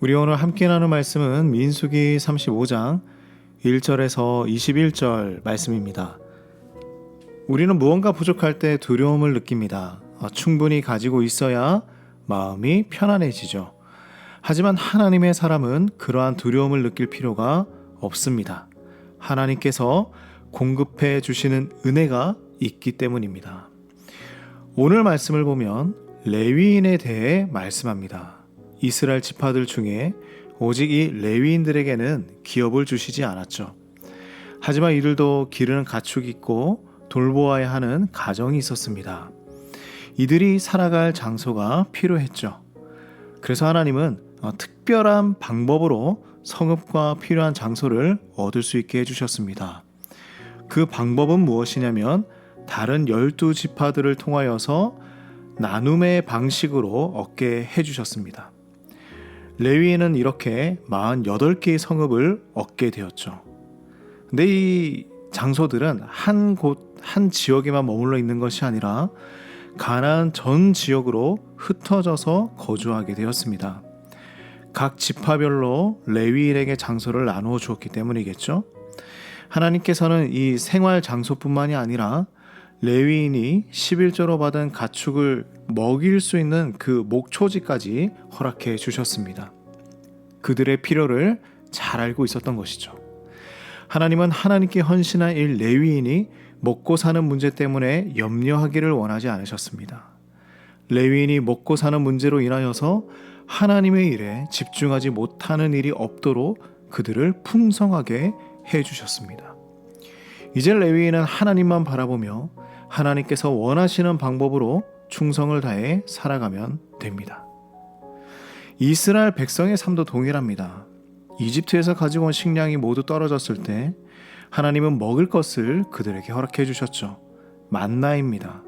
우리 오늘 함께 나눌 말씀은 민수기 35장 1절에서 21절 말씀입니다. 우리는 무언가 부족할 때 두려움을 느낍니다. 충분히 가지고 있어야 마음이 편안해지죠. 하지만 하나님의 사람은 그러한 두려움을 느낄 필요가 없습니다. 하나님께서 공급해 주시는 은혜가 있기 때문입니다. 오늘 말씀을 보면 레위인에 대해 말씀합니다. 이스라엘 지파들 중에 오직 이 레위인들에게는 기업을 주시지 않았죠. 하지만 이들도 기르는 가축이 있고 돌보아야 하는 가정이 있었습니다. 이들이 살아갈 장소가 필요했죠. 그래서 하나님은 특별한 방법으로 성읍과 필요한 장소를 얻을 수 있게 해주셨습니다. 그 방법은 무엇이냐면 다른 12지파들을 통하여서 나눔의 방식으로 얻게 해주셨습니다. 레위인은 이렇게 48개의 성읍을 얻게 되었죠. 근데 이 장소들은 한 지역에만 머물러 있는 것이 아니라 가나안 전 지역으로 흩어져서 거주하게 되었습니다. 각 지파별로 레위인에게 장소를 나누어 주었기 때문이겠죠. 하나님께서는 이 생활 장소뿐만이 아니라 레위인이 11조로 받은 가축을 먹일 수 있는 그 목초지까지 허락해 주셨습니다. 그들의 필요를 잘 알고 있었던 것이죠. 하나님은 하나님께 헌신한 이 레위인이 먹고 사는 문제 때문에 염려하기를 원하지 않으셨습니다. 레위인이 먹고 사는 문제로 인하여서 하나님의 일에 집중하지 못하는 일이 없도록 그들을 풍성하게 해주셨습니다. 이제 레위인은 하나님만 바라보며 하나님께서 원하시는 방법으로 충성을 다해 살아가면 됩니다. 이스라엘 백성의 삶도 동일합니다. 이집트에서 가지고 온 식량이 모두 떨어졌을 때 하나님은 먹을 것을 그들에게 허락해 주셨죠. 만나입니다.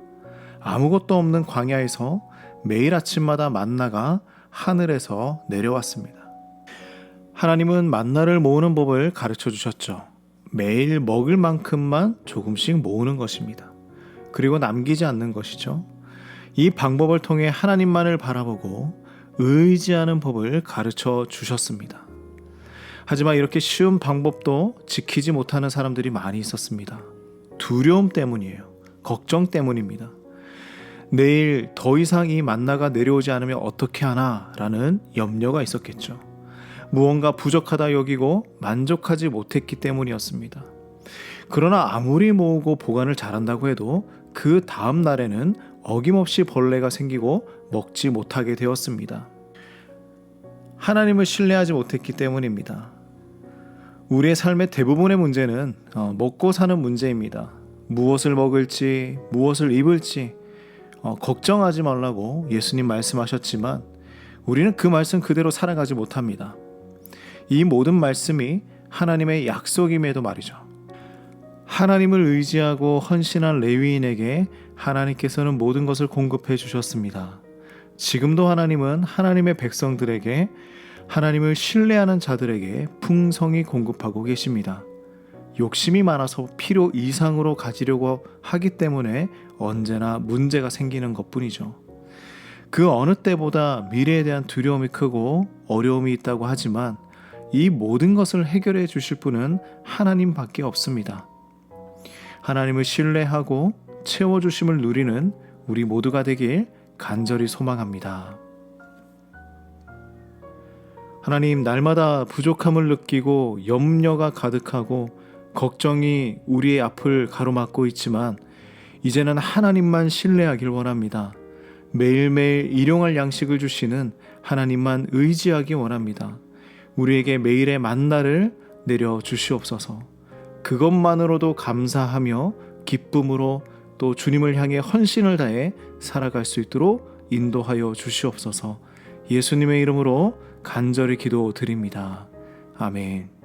아무것도 없는 광야에서 매일 아침마다 만나가 하늘에서 내려왔습니다. 하나님은 만나를 모으는 법을 가르쳐 주셨죠. 매일 먹을 만큼만 조금씩 모으는 것입니다. 그리고 남기지 않는 것이죠. 이 방법을 통해 하나님만을 바라보고 의지하는 법을 가르쳐 주셨습니다. 하지만 이렇게 쉬운 방법도 지키지 못하는 사람들이 많이 있었습니다. 두려움 때문이에요. 걱정 때문입니다. 내일 더 이상 이 만나가 내려오지 않으면 어떻게 하나 라는 염려가 있었겠죠. 무언가 부족하다 여기고 만족하지 못했기 때문이었습니다. 그러나 아무리 모으고 보관을 잘한다고 해도 그 다음 날에는 어김없이 벌레가 생기고 먹지 못하게 되었습니다. 하나님을 신뢰하지 못했기 때문입니다. 우리의 삶의 대부분의 문제는 먹고 사는 문제입니다. 무엇을 먹을지, 무엇을 입을지 걱정하지 말라고 예수님 말씀하셨지만 우리는 그 말씀 그대로 살아가지 못합니다. 이 모든 말씀이 하나님의 약속임에도 말이죠. 하나님을 의지하고 헌신한 레위인에게 하나님께서는 모든 것을 공급해 주셨습니다. 지금도 하나님은 하나님의 백성들에게, 하나님을 신뢰하는 자들에게 풍성히 공급하고 계십니다. 욕심이 많아서 필요 이상으로 가지려고 하기 때문에 언제나 문제가 생기는 것뿐이죠. 그 어느 때보다 미래에 대한 두려움이 크고 어려움이 있다고 하지만 이 모든 것을 해결해 주실 분은 하나님밖에 없습니다. 하나님을 신뢰하고 채워주심을 누리는 우리 모두가 되길 간절히 소망합니다. 하나님, 날마다 부족함을 느끼고 염려가 가득하고 걱정이 우리의 앞을 가로막고 있지만 이제는 하나님만 신뢰하길 원합니다. 매일매일 일용할 양식을 주시는 하나님만 의지하기 원합니다. 우리에게 매일의 만나를 내려 주시옵소서. 그것만으로도 감사하며 기쁨으로 또 주님을 향해 헌신을 다해 살아갈 수 있도록 인도하여 주시옵소서. 예수님의 이름으로 간절히 기도드립니다. 아멘.